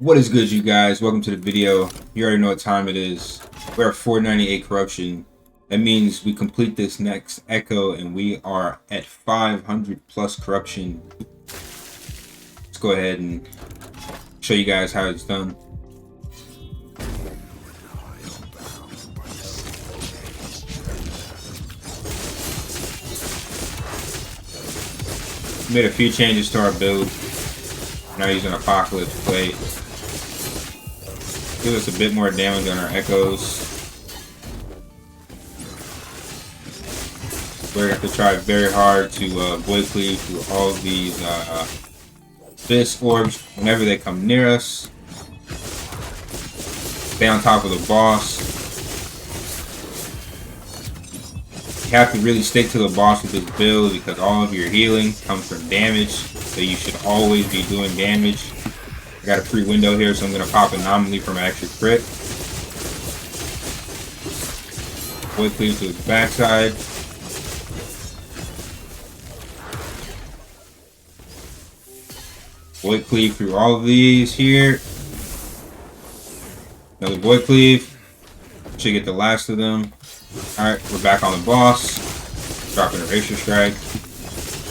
What is good, you guys? Welcome to the video. You already know what time it is. We're at 498 corruption. That means we complete this next echo and we are at 500 plus corruption. Let's go ahead and show you guys how it's done. Made a few changes to our build. Now using Apocalypse plate. Give us a bit more damage on our echoes. We're going to have to try very hard to void cleave through all of these fist orbs whenever they come near us. Stay on top of the boss. You have to really stick to the boss with this build because all of your healing comes from damage, so you should always be doing damage. I got a free window here, so I'm going to pop Anomaly for my extra crit. Void cleave to his backside. Void cleave through all of these here. Another void cleave. Should get the last of them. Alright, we're back on the boss. Dropping Erasure Strike.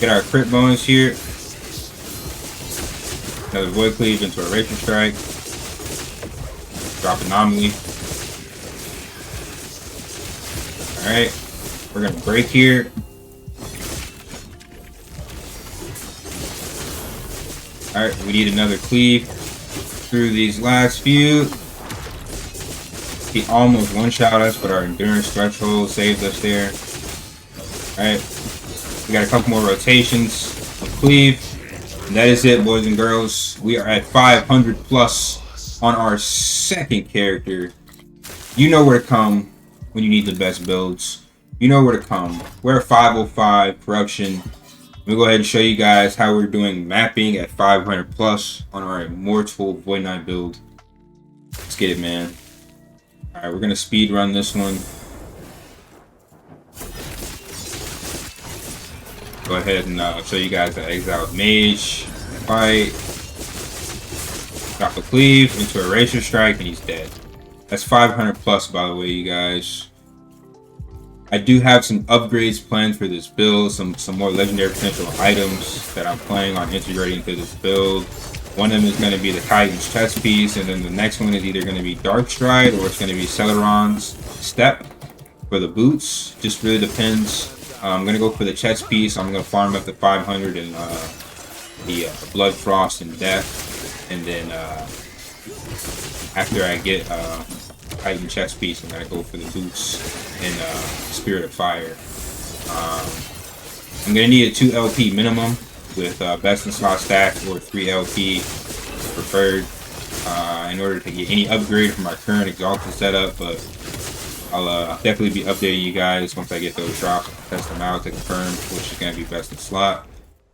Get our crit bonus here. Another void cleave into Erasure Strike. Drop Anomaly. Alright, we're gonna break here. Alright, we need another cleave through these last few. He almost one-shot us, but our endurance threshold saved us there. Alright, we got a couple more rotations of cleave. And that is it, boys and girls. We are at 500 plus on our second character. You know where to come when you need the best builds. You know where to come. We're at 505 corruption. We'll go ahead and show you guys how we're doing mapping at 500 plus on our Immortal Voidknight build. Let's get it, man. Alright, we're gonna speed run this one. Go ahead and show you guys the Exiled Mage fight. Drop a cleave into Erasure Strike and he's dead. That's 500 plus, by the way, you guys. I do have some upgrades planned for this build, some more legendary potential items that I'm planning on integrating into this build. One of them is going to be the Titan's chest piece, and then the next one is either going to be Dark Stride or it's going to be Celeron's Step for the boots. Just really depends. I'm going to go for the chest piece. I'm going to farm up to 500 and the Blood Frost and Death, and then after I get Titan chest piece, I'm going to go for the boots and Spirit of Fire. I'm going to need a 2 LP minimum with best in slot stacks or 3 LP preferred in order to get any upgrade from our current Exalted setup, but I'll definitely be updating you guys once I get those drops, test them out to confirm which is going to be best in slot.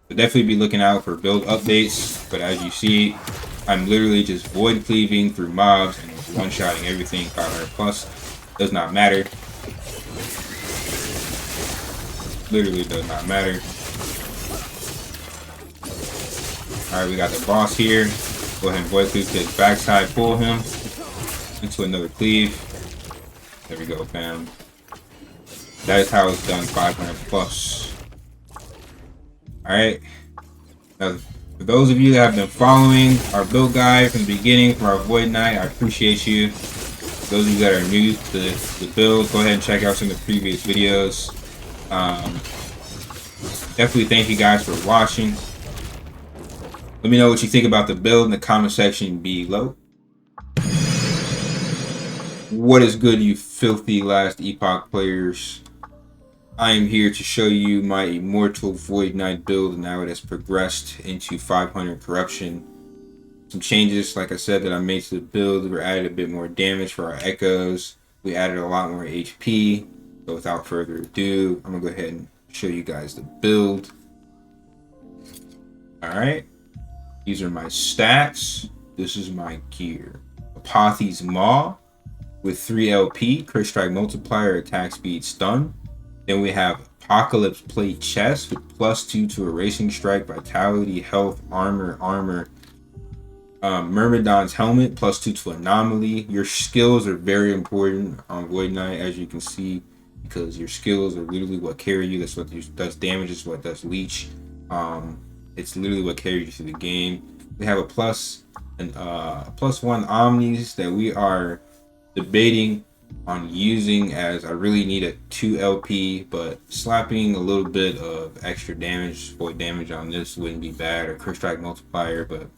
But definitely be looking out for build updates, but as you see, I'm literally just void cleaving through mobs and one-shotting everything 500 plus. Does not matter. Literally does not matter. Alright, we got the boss here. Go ahead and void cleave to his backside, pull him into another cleave. There we go, fam. That is how it's done 500 plus. Alright. Now, for those of you that have been following our build guide from the beginning for our Voidknight, I appreciate you. Those of you that are new to the build, go ahead and check out some of the previous videos. Definitely thank you guys for watching. Let me know what you think about the build in the comment section below. What is good, you filthy last Epoch players? I am here to show you my Immortal Voidknight build and how it has progressed into 500 corruption. Some changes, like I said, that I made to the build. We added a bit more damage for our echoes. We added a lot more HP. So without further ado, I'm going to go ahead and show you guys the build. Alright. These are my stats. This is my gear. Apothi's Maw with 3 LP, crit strike multiplier, attack speed, stun. Then we have Apocalypse Plate Chest with +2 to Erasing Strike, Vitality, Health, Armor, Myrmidon's helmet +2 to Anomaly. Your skills are very important on Voidknight, as you can see, because your skills are literally what carry you. That's what does damage. Is what does leech. It's literally what carries you through the game. We have a +1 omnis that we are debating on using, as I really need a 2 LP, but slapping a little bit of extra damage, void damage on this wouldn't be bad, or crit strike multiplier, but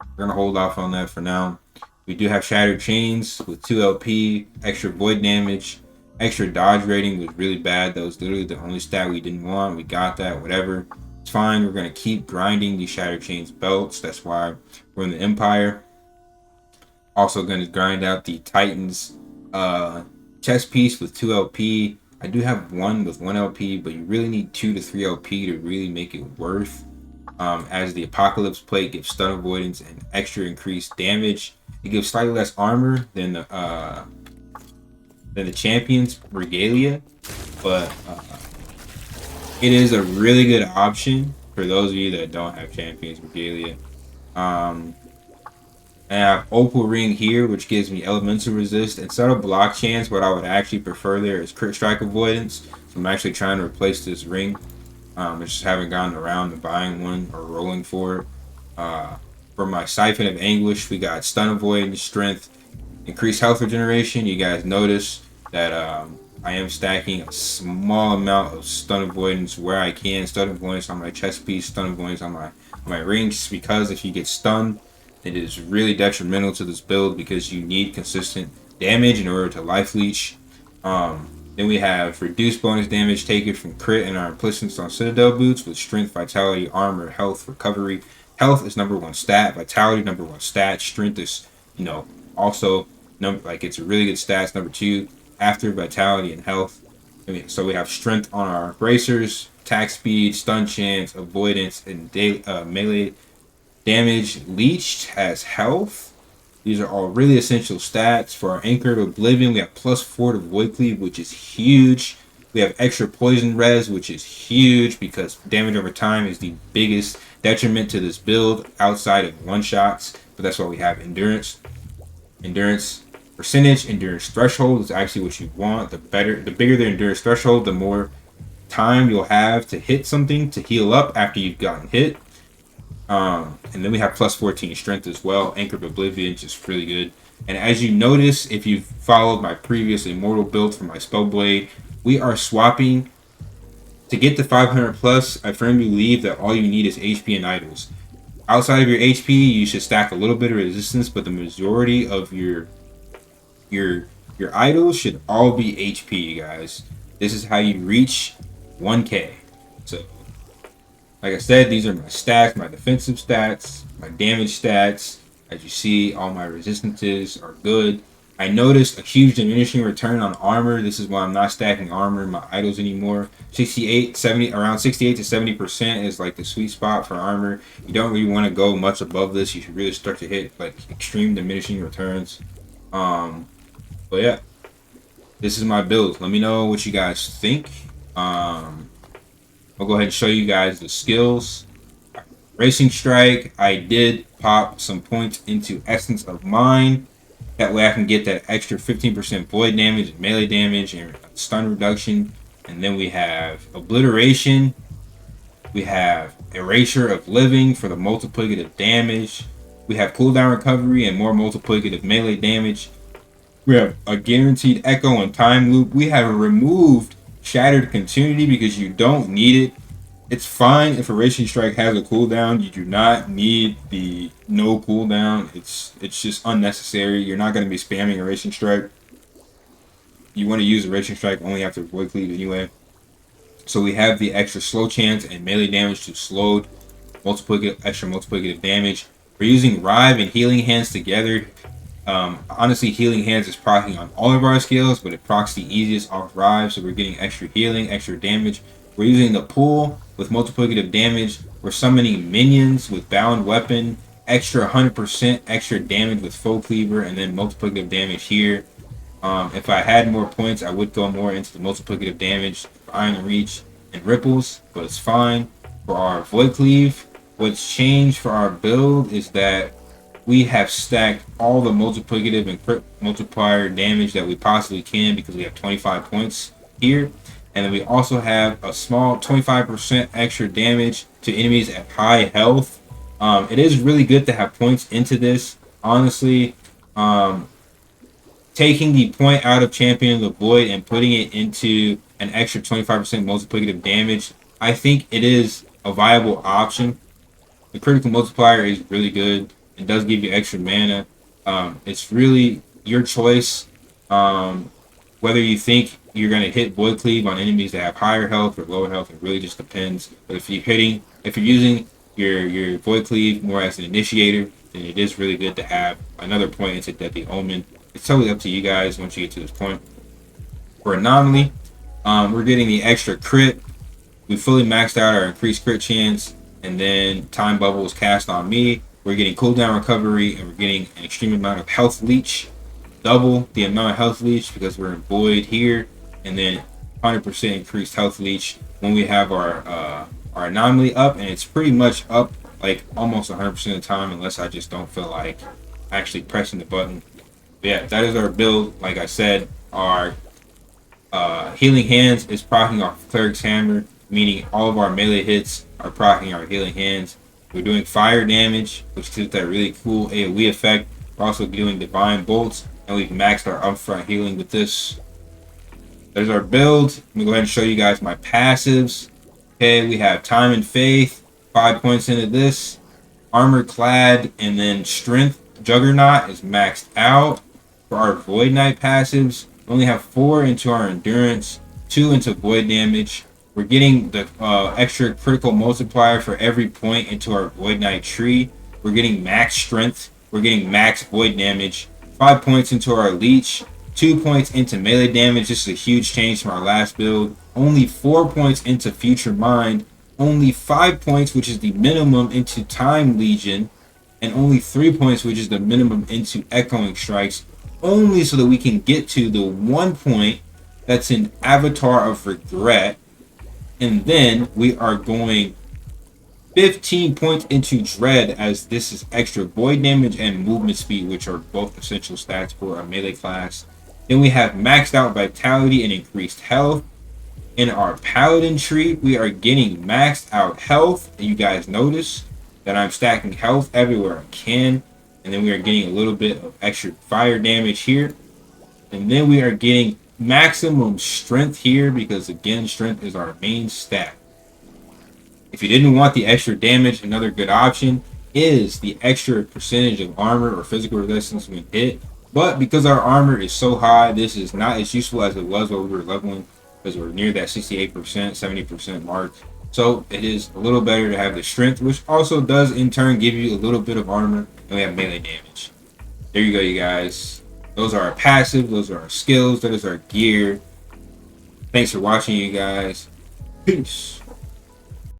we're gonna hold off on that for now. We do have Shattered Chains with 2 LP, extra void damage, extra dodge rating was really bad. That was literally the only stat we didn't want. We got that, whatever. It's fine. We're gonna keep grinding these Shattered Chains belts. That's why we're in the Empire. Also gonna grind out the Titans chest piece with 2 LP. I do have one with 1 LP, but you really need 2 to 3 LP to really make it worth. As the Apocalypse Plate gives stun avoidance and extra increased damage. It gives slightly less armor than the Champion's Regalia, but it is a really good option for those of you that don't have Champion's Regalia. I have Opal Ring here, which gives me elemental resist. Instead of block chance, what I would actually prefer there is crit strike avoidance. So I'm actually trying to replace this ring. I just haven't gotten around to buying one or rolling for it. For my Siphon of Anguish, we got stun avoidance, strength, increased health regeneration. You guys notice that I am stacking a small amount of stun avoidance where I can. Stun avoidance on my chest piece, stun avoidance on my ring, just because if you get stunned, it is really detrimental to this build because you need consistent damage in order to life leech. Then we have reduced bonus damage taken from crit and our implicits on Citadel boots with strength, vitality, armor, health, recovery. Health is #1 stat, vitality #1 stat, strength is, also it's a really good stats. #2 after vitality and health. So we have strength on our bracers, attack speed, stun chance, avoidance, and melee damage leached has health. These are all really essential stats. For our Anchored Oblivion, we have +4 to Void Cleave, which is huge. We have extra poison res, which is huge because damage over time is the biggest detriment to this build outside of one-shots. But that's why we have endurance. Endurance percentage, endurance threshold is actually what you want. The bigger the endurance threshold, the more time you'll have to hit something to heal up after you've gotten hit. And then we have +14 strength as well. Anchored Oblivion, just really good. And as you notice, if you've followed my previous Immortal build for my Spellblade, we are swapping to get to 500 plus. I firmly believe that all you need is HP and idols. Outside of your HP, you should stack a little bit of resistance, but the majority of your idols should all be HP, you guys. This is how you reach 1K. So, like I said, these are my stats, my defensive stats, my damage stats. As you see, all my resistances are good. I noticed a huge diminishing return on armor. This is why I'm not stacking armor in my idols anymore. 68 to 70% is like the sweet spot for armor. You don't really want to go much above this. You should really start to hit like extreme diminishing returns. But yeah, this is my build. Let me know what you guys think. I'll go ahead and show you guys the skills. Racing Strike, I did pop some points into Essence of Mind. That way I can get that extra 15% void damage and melee damage and stun reduction. And then we have Obliteration. We have Erasure of Living for the multiplicative damage. We have cooldown recovery and more multiplicative melee damage. We have a guaranteed echo and time loop. We have removed Shattered Continuity because you don't need it. It's fine if a Racing Strike has a cooldown. You do not need the no cooldown. It's just unnecessary. You're not going to be spamming a Racing Strike. You want to use a Racing Strike only after Void Cleave anyway. So we have the extra slow chance and melee damage to slowed extra multiplicative damage. We're using Rive and Healing Hands together. Honestly, Healing Hands is proccing on all of our skills, but it procs the easiest off Rive, so we're getting extra healing, extra damage. We're using the Pool with multiplicative damage. We're summoning minions with Bound Weapon, extra 100% extra damage with Foe Cleaver, and then multiplicative damage here. If I had more points, I would go more into the multiplicative damage, Iron Reach, and Ripples, but it's fine. For our Void Cleave, what's changed for our build is that we have stacked all the multiplicative and crit multiplier damage that we possibly can because we have 25 points here. And then we also have a small 25% extra damage to enemies at high health. It is really good to have points into this. Honestly, taking the point out of Champion of the Void and putting it into an extra 25% multiplicative damage, I think it is a viable option. The critical multiplier is really good. It does give you extra mana. It's really your choice. Whether you think you're going to hit Void Cleave on enemies that have higher health or lower health, it really just depends. But if you're using your Void Cleave more as an initiator, then it is really good to have another point into Deadly Omen. It's totally up to you guys once you get to this point. For Anomaly, we're getting the extra crit. We fully maxed out our increased crit chance, and then Time Bubble was cast on me. We're getting cooldown recovery, and we're getting an extreme amount of health leech. Double the amount of health leech because we're in Void here, and then 100% increased health leech when we have our Anomaly up, and it's pretty much up like almost 100% of the time unless I just don't feel like actually pressing the button. But yeah, that is our build. Like I said, our Healing Hands is proccing off Cleric's Hammer, meaning all of our melee hits are proccing our Healing Hands. We're doing fire damage, which gives that really cool AoE effect. We're also doing Divine Bolts, and we've maxed our upfront healing with this. There's our build. Let me go ahead and show you guys my passives. Okay, we have Time and Faith, 5 points into this. Armor Clad, and then Strength Juggernaut is maxed out. For our Voidknight passives, we only have 4 into our Endurance, 2 into Void damage. We're getting the extra critical multiplier for every point into our Voidknight tree. We're getting max Strength. We're getting max Void damage. 5 points into our Leech. 2 points into melee damage. This is a huge change from our last build. Only 4 points into Future Mind. Only 5 points, which is the minimum, into Time Legion. And only 3 points, which is the minimum, into Echoing Strikes. Only so that we can get to the 1 point that's in Avatar of Regret. And then we are going 15 points into Dread, as this is extra Void damage and movement speed, which are both essential stats for a melee class. Then we have maxed out Vitality and increased health. In our Paladin tree, we are getting maxed out health. And you guys notice that I'm stacking health everywhere I can. And then we are getting a little bit of extra fire damage here. And then we are getting maximum strength here because, again, strength is our main stat. If you didn't want the extra damage, another good option is the extra percentage of armor or physical resistance when hit. But because our armor is so high, this is not as useful as it was when we were leveling, because we're near that 68%, 70% mark. So it is a little better to have the strength, which also does in turn give you a little bit of armor, and we have melee damage. There you go, you guys. Those are our passive, those are our skills, that is our gear. Thanks for watching, you guys. Peace.